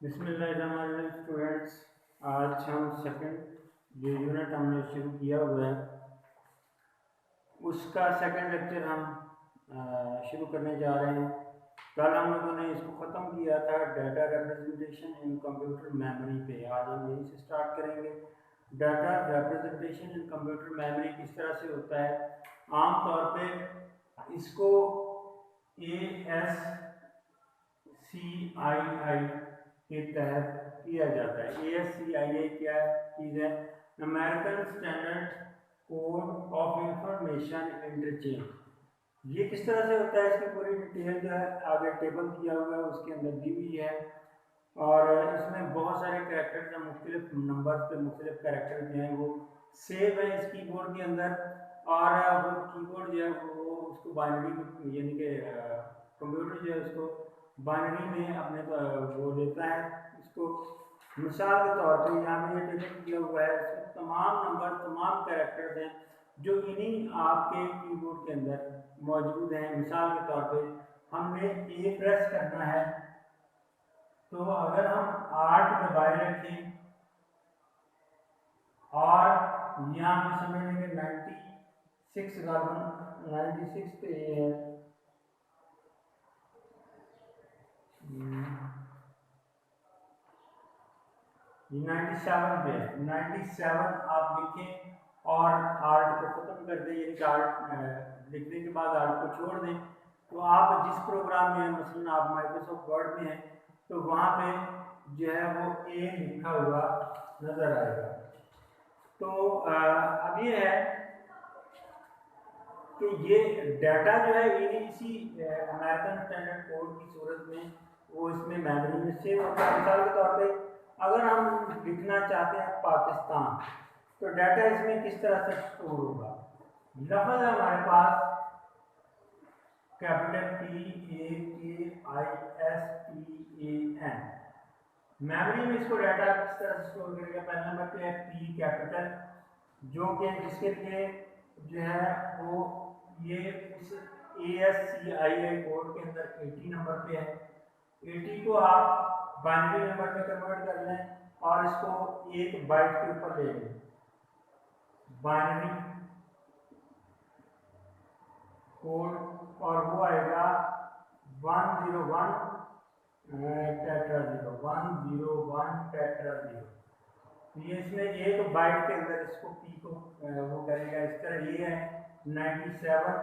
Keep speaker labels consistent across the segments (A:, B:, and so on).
A: बिस्मिल्लाहिर्रहमानिर्रहीम स्टूडेंट्स, आज हम सेकंड जो यूनिट हमने शुरू किया हुआ है उसका सेकंड लेक्चर हम शुरू करने जा रहे हैं। कल हम लोगों ने इसको ख़त्म किया था data representation in computer memory पे। आज हम यहीं से स्टार्ट करेंगे। Data representation in computer memory किस तरह से होता है। आम तौर पे इसको ASCII के तहत किया जाता है। ASCII क्या चीज़ है? American standard code of information interchange. ये किस तरह से होता है, इसकी पूरी डिटेल जो है आगे टेबल किया हुआ है, उसके अंदर दी हुई है। और इसमें बहुत सारे कैरेक्टर्स हैं, मुख्तलिफ नंबर पे मुख्तलिफ कैरेक्टर जो हैं वो सेव है इस कीबोर्ड के अंदर। और वो कीबोर्ड जो है वो उसको बाइनरी यानी कि कंप्यूटर जो है उसको बाइनरी में अपने वो लेता है इसको। मिसाल के तौर पे यहाँ पे ये टेबल किया हुआ है, इसमें तमाम नंबर तमाम कैरेक्टर्स हैं जो इन्हीं आपके कीबोर्ड के अंदर मौजूद हैं। मिसाल के तौर पे हमने ए प्रेस करना है, तो अगर हम 8 दबाए रखें और यहाँ पे समझ लेंगे 96 गालबन 96 पे है, ये 97 पे है। 97 आप लिखें और आर्ट को ख़त्म कर दें, यानी कि आर्ट लिखने के बाद आर्ट को छोड़ दें। तो आप जिस प्रोग्राम में हैं, मसलन आप माइक्रोसॉफ्ट वर्ड में हैं, तो वहाँ पे जो है वो ए लिखा हुआ नज़र आएगा। तो अब ये है कि ये डाटा जो है इसी अमेरिकन स्टैंडर्ड कोड की सूरत में वो इसमें मेमोरी में सेव होता है। मिसाल के तौर पे अगर हम लिखना चाहते हैं पाकिस्तान, तो डाटा इसमें किस तरह से स्टोर होगा। लफ्ज़ है हमारे पास PAKISTAN। मेमोरी में इसको डाटा किस तरह से स्टोर करेगा। पहले नंबर पे है P कैपिटल, जो कि जिसके लिए जो है वो ये इस ASCII कोड के अंदर 80 नंबर पे है। 80 को आप बाइनरी नंबर में कन्वर्ट कर लें और इसको एक बाइट के ऊपर ले लें। बाइनरी कोड और वो आएगा 101 टेट्रा 0 101 टेट्रा 0। ये इसमें एक बाइट के अंदर इसको पी को वो करेगा। इस तरह ये है 97,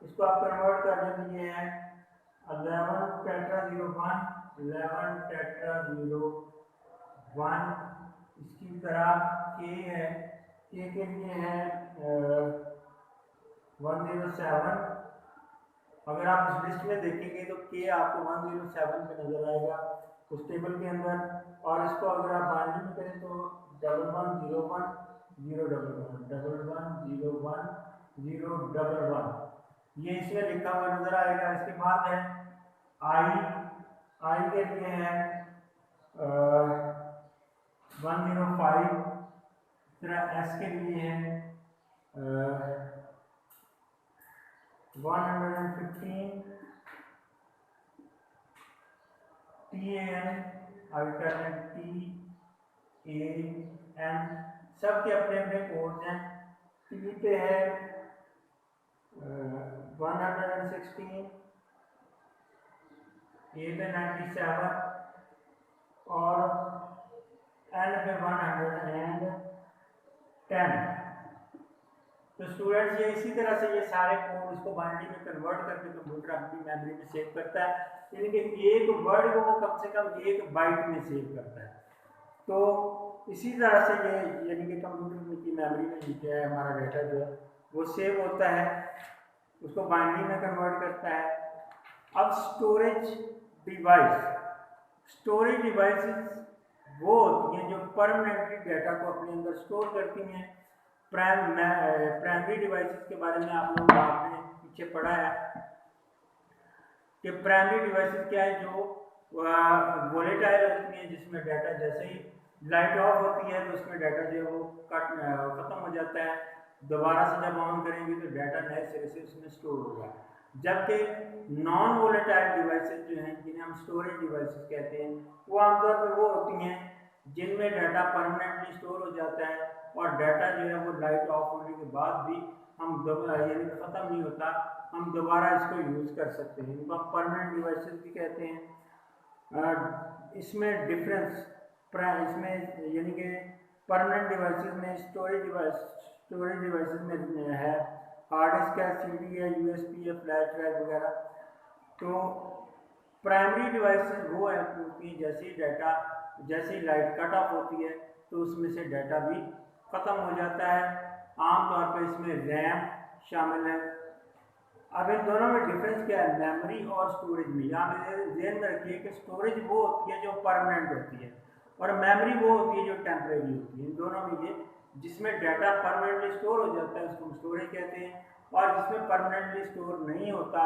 A: इसको आप कन्वर्ट कर दें तो ये है 11 टेट्रा 01 11 टेट्रा 01। इसकी तरह के है, के लिए है 107। अगर आप इस लिस्ट में देखेंगे तो के आपको 107 पे नजर आएगा उस टेबल के अंदर। और इसको अगर आप बाइनरी में करें तो 1101 011 011 ये इसमें लिखा हुआ नजर आएगा। इसके बाद है आई के लिए है 105। तरह एस के लिए है 115। TAN अल्टरनेट TAN सबके अपने अपने कोड्स हैं। टी पे है 116, ए पे 97 और एन पे 110। तो स्टूडेंट्स ये इसी तरह से ये सारे कोड इसको बाइनरी में कन्वर्ट करके कंप्यूटर अपनी मेमोरी में सेव करता है, यानी कि एक वर्ड को वो कम से कम एक बाइट में सेव करता है। तो इसी तरह से ये यानी कि कंप्यूटर की मेमोरी में जो है हमारा डाटा जो है वो सेव होता है, उसको बाइनरी में कन्वर्ट करता है। अब स्टोरेज डिवाइसेस वो होती हैं जो परमानेंटली डाटा को अपने अंदर स्टोर करती हैं। प्राइमरी डिवाइसेस के बारे में आप लोग आपने पीछे पढ़ा है कि प्राइमरी डिवाइसेस क्या है, जो वोलेटाइल होती हैं, जिसमें डाटा जैसे ही लाइट ऑफ होती है तो उसमें डाटा जो है वो खत्म हो जाता है। दोबारा से जब ऑन करेंगे तो डाटा नए सिरे से उसमें स्टोर होगा। जबकि नॉन वोलेटाइल डिवाइसेस जो हैं, जिन्हें हम स्टोरेज डिवाइसेस कहते हैं, वो आमतौर पर वो होती हैं जिनमें डाटा परमानेंटली स्टोर हो जाता है और डाटा जो है वो लाइट ऑफ होने के बाद भी हम यानी ख़त्म नहीं होता, हम दोबारा इसको यूज़ कर सकते हैं। इनको हम परमानेंट डिवाइसेस भी कहते हैं। इसमें डिफरेंस इसमें यानी कि परमानेंट डिवाइसेस में स्टोरेज डिवाइसेस में है हार्ड डिस्क है, CD है, USB है, फ्लैश ड्राइव वगैरह। तो प्राइमरी डिवाइसेस वो है क्योंकि जैसे ही लाइट कट ऑफ होती है तो उसमें से डाटा भी ख़त्म हो जाता है। आमतौर पर इसमें रैम शामिल है। अब इन दोनों में डिफरेंस क्या है, मेमोरी और स्टोरेज में? यहाँ में ध्यान में रखिए कि स्टोरेज वो होती है जो परमानेंट होती है और मेमोरी वो होती है जो टेम्परेरी होती है। इन दोनों में ये जिसमें डाटा परमानेंटली स्टोर हो जाता है उसको हम स्टोरेज कहते हैं, और जिसमें परमानेंटली स्टोर नहीं होता,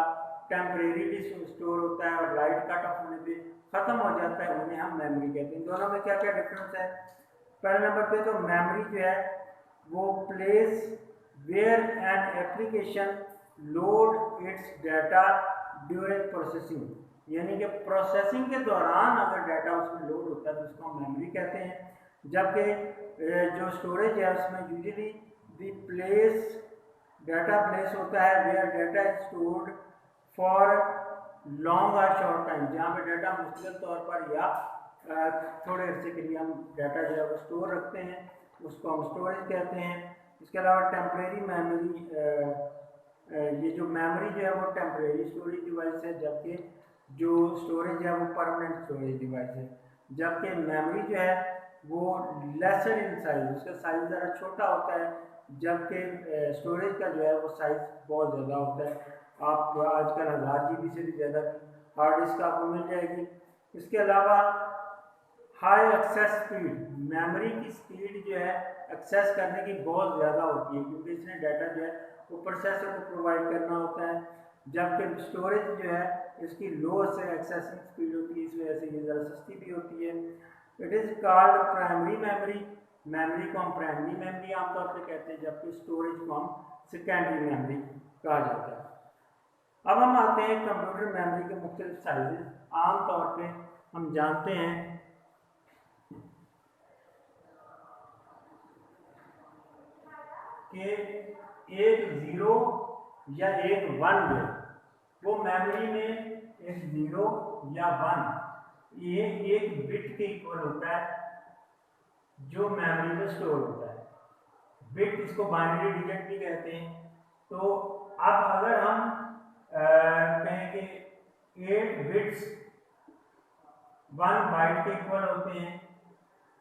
A: टेम्परेरीली स्टोर होता है और लाइट कट ऑफ होने पे ख़त्म हो जाता है, उन्हें हम मेमोरी कहते हैं। इन दोनों में क्या क्या डिफरेंस है? पहले नंबर पे तो मेमोरी जो है वो place where an application load its data during processing, यानी कि प्रोसेसिंग के दौरान अगर डाटा उसमें लोड होता है तो उसको हम मेमोरी कहते हैं। जबकि जो स्टोरेज है उसमें usually the place data place होता है where data is stored for long और शॉर्ट टाइम, जहाँ पे डाटा मुख्तलिफ तौर पर या थोड़े अरसे के लिए हम डाटा जो है वो स्टोर रखते हैं, उसको हम स्टोरेज कहते हैं। इसके अलावा टेम्परेरी मेमोरी, ये जो मेमोरी जो है वो टेम्परेरी स्टोरेज डिवाइस है, जबकि जो स्टोरेज है वो परमानेंट स्टोरेज डिवाइस है। जबकि मेमोरी जो है वो लेसर इन साइज, उसका साइज ज़रा छोटा होता है, जबकि स्टोरेज का जो है वो साइज बहुत ज़्यादा होता है। आप आजकल 1000 GB से भी ज़्यादा हार्ड डिस्क आपको मिल जाएगी। इसके अलावा हाई एक्सेस स्पीड, मेमोरी की स्पीड जो है एक्सेस करने की बहुत ज़्यादा होती है क्योंकि इसने डाटा जो है वो प्रोसेसर को प्रोवाइड करना होता है, जबकि स्टोरेज जो है इसकी लो से एक्सेसिंग स्पीड होती है, इस वजह से ये ज़रा सस्ती भी होती है। It is called primary memory, memory को हम प्राइमरी मेमोरी आमतौर पर कहते हैं, जबकि स्टोरेज को हम सेकेंडरी मेमोरी कहा जाता है। अब हम आते हैं कंप्यूटर मेमोरी के मुख्तलिफ साइजेस। आमतौर पर हम जानते हैं कि एक 0 या एक 1 जो वो मेमोरी में एक 0 या 1 ये एक बिट के इक्वल होता है जो मेमोरी में स्टोर होता है। बिट इसको बाइनरी डिजिट भी कहते हैं। तो अब अगर हम कहें कि 8 बिट्स 1 बाइट के इक्वल होते हैं,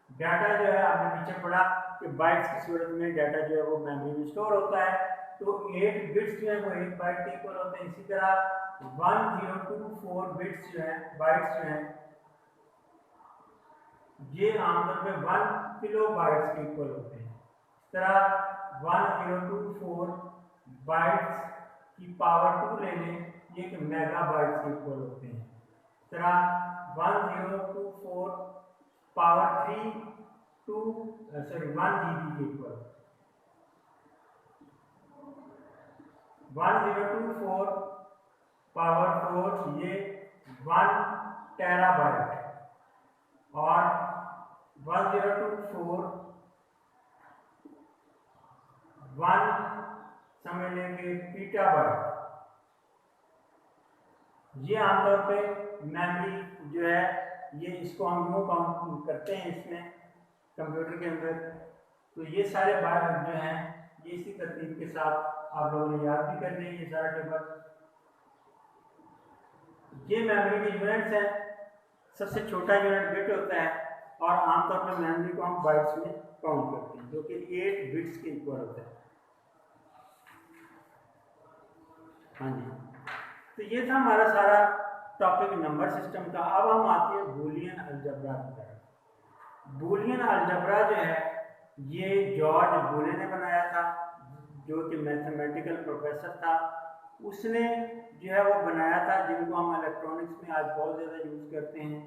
A: डाटा जो है आपने पीछे पढ़ा कि बाइट्स की सूरत में डाटा जो है वो मेमोरी में स्टोर होता है, तो 8 बिट्स जो है वो 1 बाइट के इक्वल होते हैं। इसी तरह 1024 बिट्स जो है बाइट्स जो हैं ये आमतौर पे 1 किलो बाइट्स के इक्वल होते हैं। इस तरह 1024 बाइट्स की पावर 2 ले लें, ये एक मेगा बाइट्स के इक्वल होते हैं। इस तरह 1024 पावर 3 1 GB के इक्वल, 1024 पावर 4 ये 1 टेराबाइट, और 1024 1 समझ लेंगे पीटाबाइट। ये आमतौर पे मेमोरी जो है ये इसको हम यूँ काउंट करते हैं इसमें कंप्यूटर के अंदर। तो ये सारे बाइट जो हैं ये इसी तरतीब के साथ आप लोगों ने याद भी कर लिया ये सारा टेबल। ये मेमोरी के यूनिट्स हैं। सबसे छोटा यूनिट बिट होता है और आमतौर पर मेमोरी को हम बाइट्स में काउंट करते हैं, जो कि 8 बिट्स के इक्वल होता है। हाँ जी, तो ये था हमारा सारा टॉपिक नंबर सिस्टम का। अब हम आते हैं बूलियन अलजबरा की तरफ। बूलियन अलजबरा जो है ये जॉर्ज बूले ने बनाया था, जो कि मैथमेटिकल प्रोफेसर था। उसने जो है वो बनाया था, जिनको हम इलेक्ट्रॉनिक्स में आज बहुत ज़्यादा यूज़ करते हैं।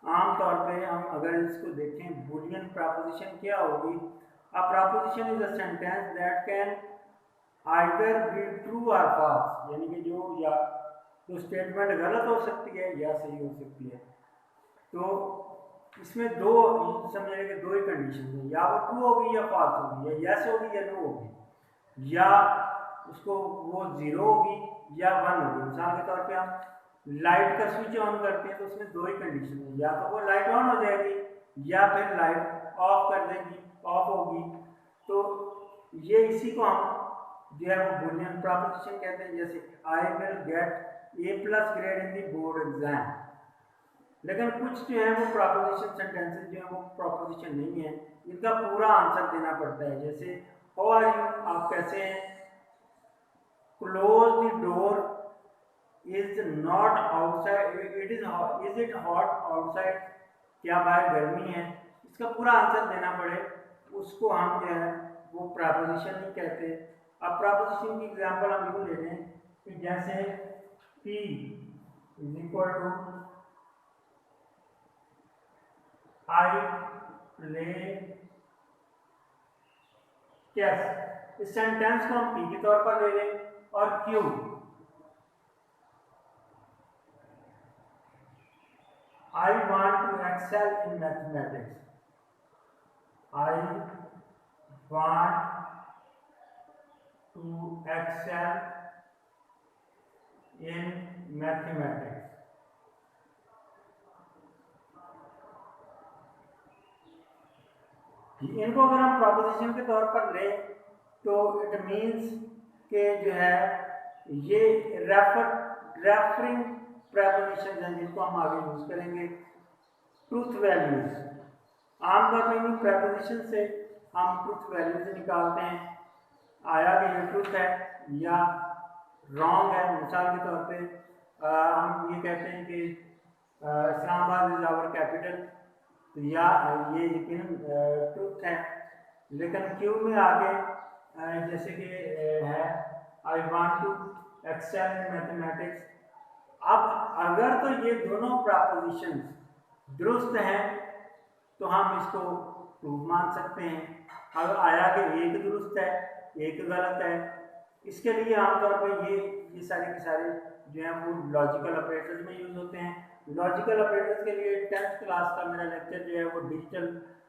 A: आम तौर पे हम अगर इसको देखें, बूलियन प्रपोजिशन क्या होगी? A proposition is a sentence that can either be true और फॉल्स, यानी कि जो स्टेटमेंट गलत हो सकती है या सही हो सकती है। तो इसमें दो समझने के दो ही कंडीशन है, या वो ट्रू होगी या फॉल्स होगी, या यस होगी या नो होगी, या उसको वो 0 होगी या 1 होगी। मिसाल के तौर पे हम लाइट का स्विच ऑन करते हैं तो उसमें दो ही कंडीशन है, या तो वो लाइट ऑन हो जाएगी या फिर लाइट ऑफ कर देगी, ऑफ होगी। तो ये इसी को हम जो है वो बूलियन प्रोपोजिशन कहते हैं, जैसे I will get A+ grade in the board exam. लेकिन कुछ जो है वो प्रोपोजिशन सेंटेंसेस जो है वो प्रोपोजिशन नहीं है, इनका पूरा आंसर देना पड़ता है। जैसे हाउ आर यू, आप कैसे हैं, close the door, is not outside, is it hot outside, क्या बाहर गर्मी है, इसका पूरा आंसर देना पड़े, उसको हम जो है वो प्रोपोजिशन नहीं कहते। अब प्रोपोजिशन की एग्जांपल हम यूँ ले लें कि जैसे P is equal to I play chess, इस सेंटेंस को हम P के तौर पर ले लें, और Q I want to excel in mathematics, I want to excel in mathematics। इनको अगर हम प्रोपोजिशन के तौर पर लें तो इट मीन्स के जो है ये रेफरिंग प्रेपोजिशन हैं जिनको हम आगे यूज करेंगे। ट्रूथ वैल्यूज, आमतौर पर इन प्रेपोजिशन से हम ट्रूथ वैल्यूज निकालते हैं, आया कि ये ट्रूथ है या रॉन्ग है। मिसाल के तौर पे हम ये कहते हैं कि इस्लामाबाद इज आवर कैपिटल, तो या ये यकीन ट्रूथ है। लेकिन क्यू में आगे जैसे कि है I want to excel in mathematics. अब अगर तो ये दोनों प्रोपोजिशन दुरुस्त हैं तो हम इसको ट्रू मान सकते हैं। अगर आया कि एक दुरुस्त है एक गलत है, इसके लिए आमतौर पर ये सारे के सारे जो है वो लॉजिकल ऑपरेटर्स में यूज होते हैं। लॉजिकल ऑपरेटर्स के लिए 10th क्लास का मेरा लेक्चर जो है वो डिजिटल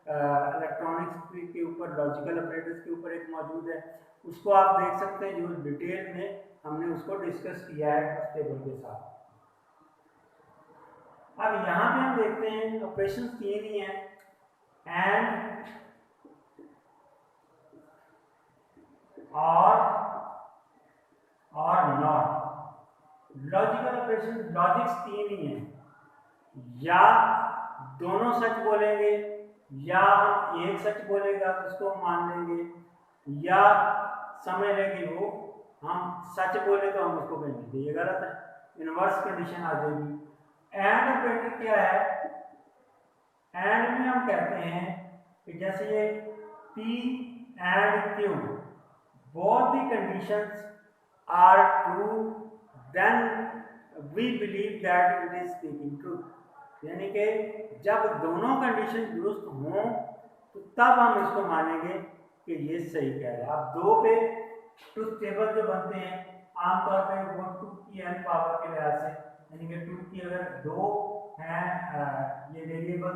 A: इलेक्ट्रॉनिक्स के ऊपर, लॉजिकल ऑपरेटर्स के ऊपर एक मौजूद है, उसको आप देख सकते हैं, जो डिटेल में हमने उसको डिस्कस किया है उस टेबल के साथ। अब यहाँ पे हम देखते हैं ऑपरेशन 3 ही है, एंड, और नॉट। लॉजिकल ऑपरेशन लॉजिक्स 3 ही है, या दोनों सच बोलेंगे, या हम एक सच बोलेगा तो उसको मान लेंगे, या समझ लेंगे वो हम सच बोले तो हम उसको कहेंगे ये गलत है, इनवर्स कंडीशन आ जाएगी। एंड ऑपरेटर क्या है, एंड में हम कहते हैं कि जैसे ये P and Q both the conditions are true, then we believe that it is speaking truth। यानी कि जब दोनों कंडीशन दुरुस्त हों तो तब हम इसको मानेंगे कि ये सही कह रहा है। अब दो पे ट्रुथ टेबल जो बनते हैं आमतौर पर वो 2 की n पावर के लिहाज से, यानी कि 2 की अगर 2 हैं ये वेरिएबल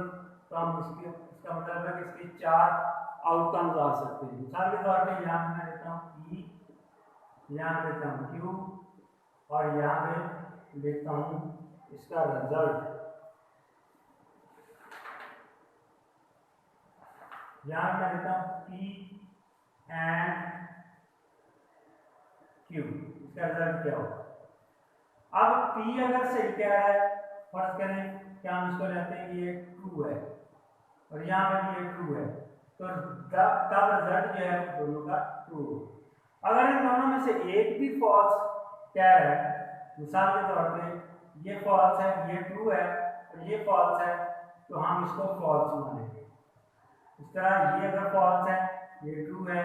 A: तो हम इसका मतलब है कि इसके 4 आउटकम्स आ सकते हैं। मिसाल के तौर पे यहाँ मैं लेता हूँ P, यहाँ लेता हूँ Q, और यहाँ पे लेता हूँ इसका रिजल्ट। यहाँ मैं लेता हूँ P एंड Q, इसका रिजल्ट क्या होगा। अब P अगर सही कह रहा है, फर्ज करें कि हम इसको लेते हैं कि ये ट्रू है और यहाँ पर भी ये ट्रू है, तो तब रिजल्ट जो है दोनों का ट्रू हो। अगर इन दोनों में से एक भी फॉल्स कह रहा है, मिसाल के तौर पे ये फॉल्स है ये ट्रू है और ये फॉल्स है, तो हम इसको फॉल्स मानेंगे। इस तरह ये अगर फॉल्स है ये ट्रू है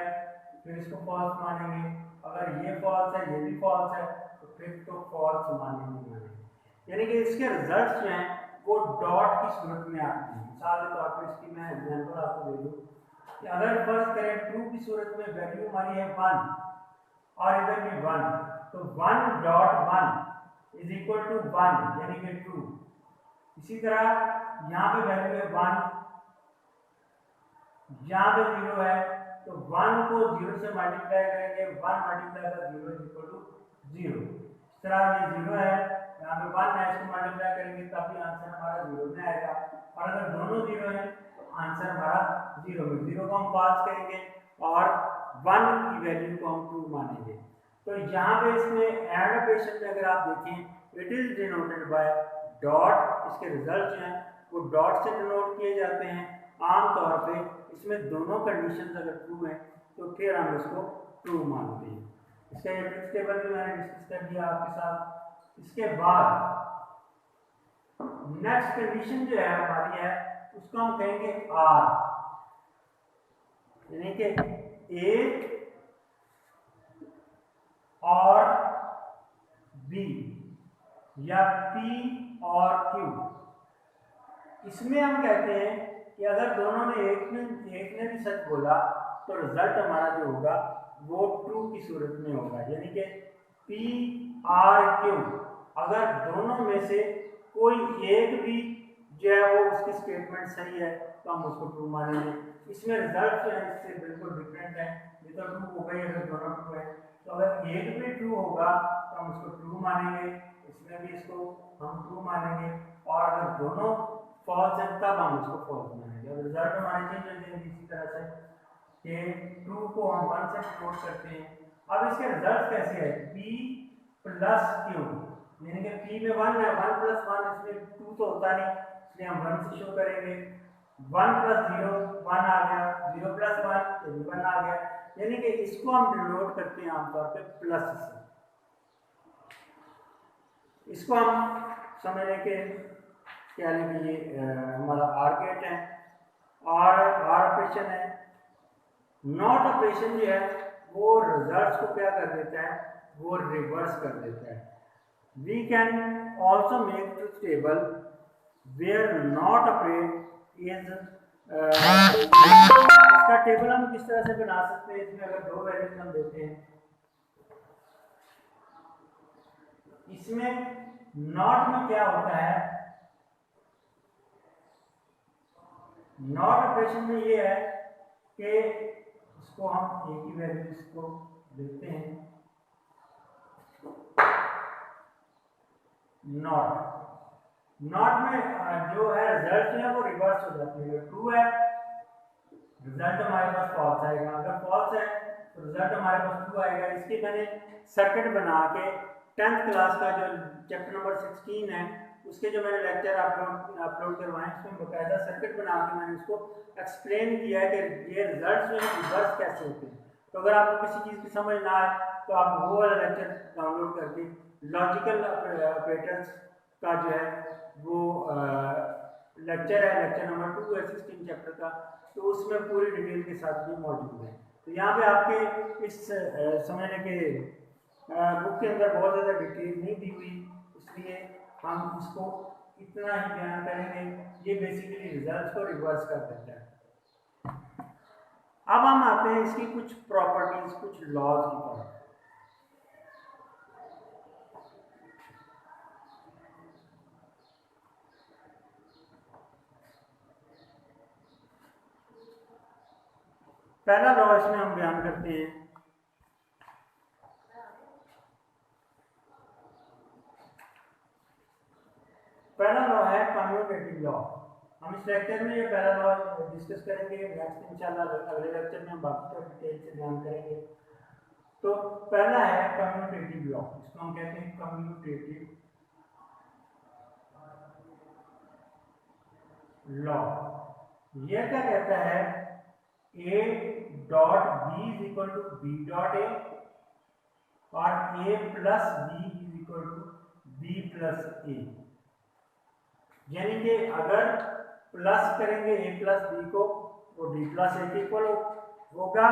A: फिर इसको फॉल्स मानेंगे, अगर ये फॉल्स है ये भी फॉल्स है तो फिर तो फॉल्स मानेंगे। यानी कि इसके रिजल्ट्स जो हैं वो डॉट की सूरत में आते हैं। मिसाल के तौर पर इसकी मैं एग्जांपल आपको दे दूँ कि अगर फर्ज करें ट्रू की सूरत में वैल्यू हमारी है 1 और इधर भी 1, तो 1.1 इज इक्वल टू 1 यानी कि ट्रू। इसी तरह यहाँ पे वैल्यू है 1, यहाँ पे 0 है, तो 1 को 0 से मल्टीप्लाई करेंगे, 1 multiply by 0 is equal to 0। इस तरह ये 0 है, यहाँ पे 1 है, इसको मल्टीप्लाई करेंगे तब भी आंसर हमारा 0 में आएगा। और अगर दोनों 0 है तो आंसर हमारा 0 में, 0 को हम पास करेंगे और 1 की वैल्यू को हम ट्रू मानेंगे। तो यहाँ पे इसमें एंड ऑपरेशन में अगर आप देखें, it is denoted by dot. इसके रिजल्ट जो हैं वो डॉट से डिनोट किए जाते हैं। आमतौर पे इसमें दोनों कंडीशंस अगर ट्रू हैं तो फिर हम इसको ट्रू मानते हैं। इसका मैट्रिक्स टेबल भी मैंने डिस्कस कर दिया आपके साथ। इसके बाद नेक्स्ट कंडीशन जो है हमारी है उसको हम कहेंगे आर, यानी कि ए और बी या पी और क्यू। इसमें हम कहते हैं कि अगर दोनों ने एक ने भी सच बोला तो रिजल्ट हमारा जो होगा वो ट्रू की सूरत में होगा, यानी कि पी आर क्यू। अगर दोनों में से कोई एक भी जो है वो उसकी स्टेटमेंट सही है तो हम उसको ट्रू मानेंगे। इसमें रिजल्ट जो है इससे बिल्कुल डिफरेंट है। ये तो ट्रू हो गई अगर दोनों ट्रू है, तो अगर एक भी ट्रू होगा तो हम उसको ट्रू मानेंगे, इसमें भी इसको हम ट्रू मानेंगे, और अगर दोनों फॉल्स है तब हम उसको फॉल्स मानेंगे। अब रिजल्ट हमारे चेंज हो जाएंगे इसी तरह से कि ट्रू को हम 1 से डिनोट करते हैं। अब इसके रिजल्ट कैसे है, p प्लस क्यू, यानी कि p में 1 है, 1 प्लस 1, इसमें 2 तो होता नहीं, इसलिए हम 1 से शो करेंगे। 1 प्लस 0 1 आ गया, 0 प्लस 1 ये भी 1 आ गया, यानी कि इसको हम डिनोट करते हैं आमतौर पे प्लस से। इसको हम समझने के क्या है कि ये हमारा आर गेट है और आर ऑपरेशन है। नॉट ऑपरेशन जो है वो रिजल्ट्स को क्या कर देता है, वो रिवर्स कर देता है। We can also make truth table where not operate is, इसका टेबल हम किस तरह से बना सकते हैं, इसमें अगर दो वैल्यूज हम देते हैं, इसमें नॉट में क्या होता है, नॉट ऑपरेशन में ये है कि इसको हम एक ही वैल्यू इसको देते हैं, नॉट में जो है रिजल्ट है वो रिवर्स हो जाती है। ट्रू है रिजल्ट हमारे पास फॉल्स आएगा, अगर फॉल्स है तो रिजल्ट हमारे पास ट्रू आएगा। इसकी मैंने सर्किट बना के 10th क्लास का जो चैप्टर नंबर 16 है उसके जो मैंने लेक्चर अपलोड करवाए उसमें बकायदा सर्किट बना के मैंने उसको एक्सप्लेन किया है कि ये रिजल्ट्स जो है रिवर्स कैसे होते हैं। तो अगर आपको किसी चीज़ की समझ ना आए तो आप वो वाला लेक्चर डाउनलोड करके लॉजिकल ऑपरेटर्स का जो है वो लेक्चर है, लेक्चर नंबर 2 है 16 चैप्टर का, तो उसमें पूरी डिटेल के साथ ये मौजूद है। तो यहाँ पे आपके इस समझने के बुक के अंदर बहुत ज़्यादा डिटेल नहीं दी हुई, इसलिए हम इसको इतना ही बयान करेंगे। ये बेसिकली रिजल्ट्स को रिवर्स कर देता है। अब हम आते हैं इसकी कुछ प्रॉपर्टीज, कुछ लॉज की तरफ। पहला लॉ इसमें हम बयान करते हैं, पहला लॉ है कम्यूटेटिव लॉ। हम इस लेक्चर में ये पहला लॉ डिस्कस करेंगे, नेक्स्ट इंशाल्लाह अगले लेक्चर में हम बाकी का डिटेल से बयान करेंगे। तो पहला है कम्यूटेटिव लॉ, इसको हम कहते हैं कम्यूटेटिव लॉ। ये क्या कहता है, a dot b is equal to b dot a और a plus b is equal to b plus a, यानी कि अगर प्लस करेंगे a प्लस b को तो d प्लस a के इक्वल होगा,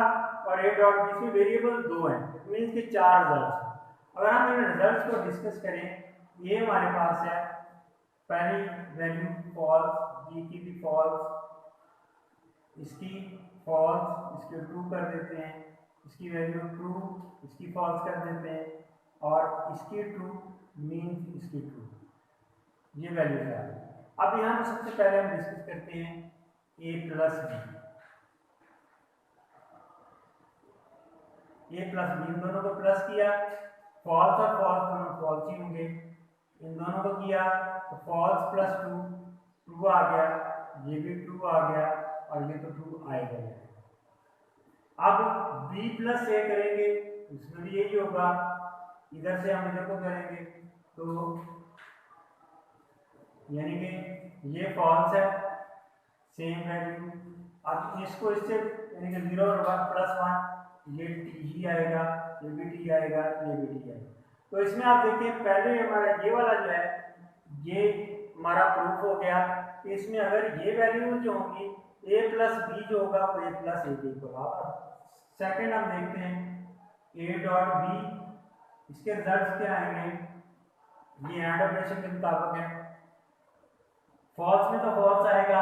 A: और a डॉट b में वेरिएबल 2 हैं, इट मीन्स कि 4 रिजल्ट्स हैं। अगर हम इन रिजल्ट्स को डिस्कस करें, ये हमारे पास है पहली वैल्यू फॉल्स, b की भी फॉल्स, इसकी फॉल्स, इसके ट्रू कर देते हैं, इसकी वैल्यू ट्रू, इसकी फॉल्स कर देते हैं, और इसकी ट्रू मीन्स इसकी ट्रू, ये वैल्यू है। अब यहाँ पर सबसे पहले हम डिस्कस करते हैं a plus B. a plus B, इन दोनों को प्लस किया, फॉल्स और फॉल्स दोनों फॉल्स ही होंगे, इन दोनों को किया तो फॉल्स प्लस ट्रू, ट्रू आ गया, ये भी ट्रू आ गया, और ये तो ट्रू आएगा। अब b प्लस ए करेंगे, इसमें भी यही होगा, इधर से हम इधर को करेंगे तो यानी कि ये फॉल्स है, सेम वैल्यू। अब इसको इससे यानी कि 0 और 1 प्लस 1, ये टी ही आएगा, ये भी टी आएगा, ये भी टी आएगा। तो इसमें आप देखिए पहले हमारा ये वाला जो है ये हमारा प्रूफ हो गया कि इसमें अगर ये वैल्यू जो होगी a प्लस बी जो होगा वो a प्लस ए के इक्वल होगा। सेकेंड हम देखते हैं a डॉट बी, इसके रिजल्ट क्या आएंगे, ये एंड ऑपरेशन के मुताबिक है। फॉल्स में तो फॉल्स आएगा,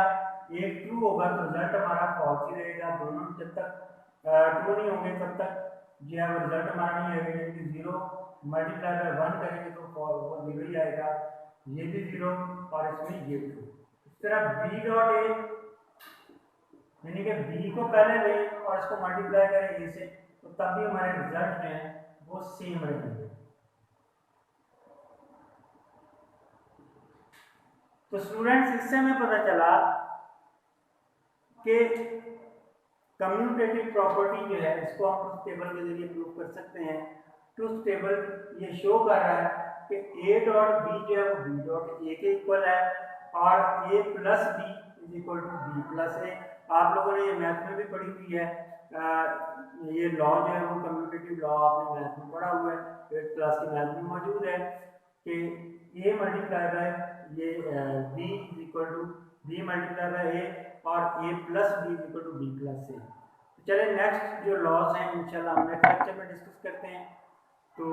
A: एक ट्रू होगा तो रिजल्ट हमारा फॉल्स ही रहेगा, दोनों जब तक ट्रू नहीं होंगे तब तक ये रिजल्ट हमारा नहीं आएगा, यानी कि 0 मल्टीप्लाई बाय 1 करेंगे तो वो 0 ही आएगा, ये भी 0 और इसमें ये ट्रू। इस तरह बी डॉट ए, यानी कि बी को पहले लें और इसको मल्टीप्लाई करें ए से, तो तब भी हमारे रिजल्ट जो हैं वो सेम रहेंगे। तो स्टूडेंट्स इससे हमें पता चला कि कम्यूटेटिव प्रॉपर्टी जो है इसको हम ट्रुथ टेबल के जरिए प्रूव कर सकते हैं। ट्रुथ टेबल ये शो कर रहा है कि a डॉट बी जो है वो b डॉट a के इक्वल है, और a plus B is equal to b plus A. आप लोगों ने ये मैथ में भी पढ़ी हुई है, ये लॉ जो है वो कम्यूटेटिव लॉ आपने मैथ में पढ़ा हुआ है, 8th क्लास की मैथ में मौजूद है कि a मल्टीप्लाई बाय ये b is equal to b multiply by a, और a plus B is equal to b plus A. चले नेक्स्ट जो लॉज हैं इंशाल्लाह हम नेक्स्ट लेक्चर में डिस्कस करते हैं। तो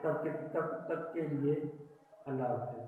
A: तब तक के लिए अल्लाह हाफ़िज़।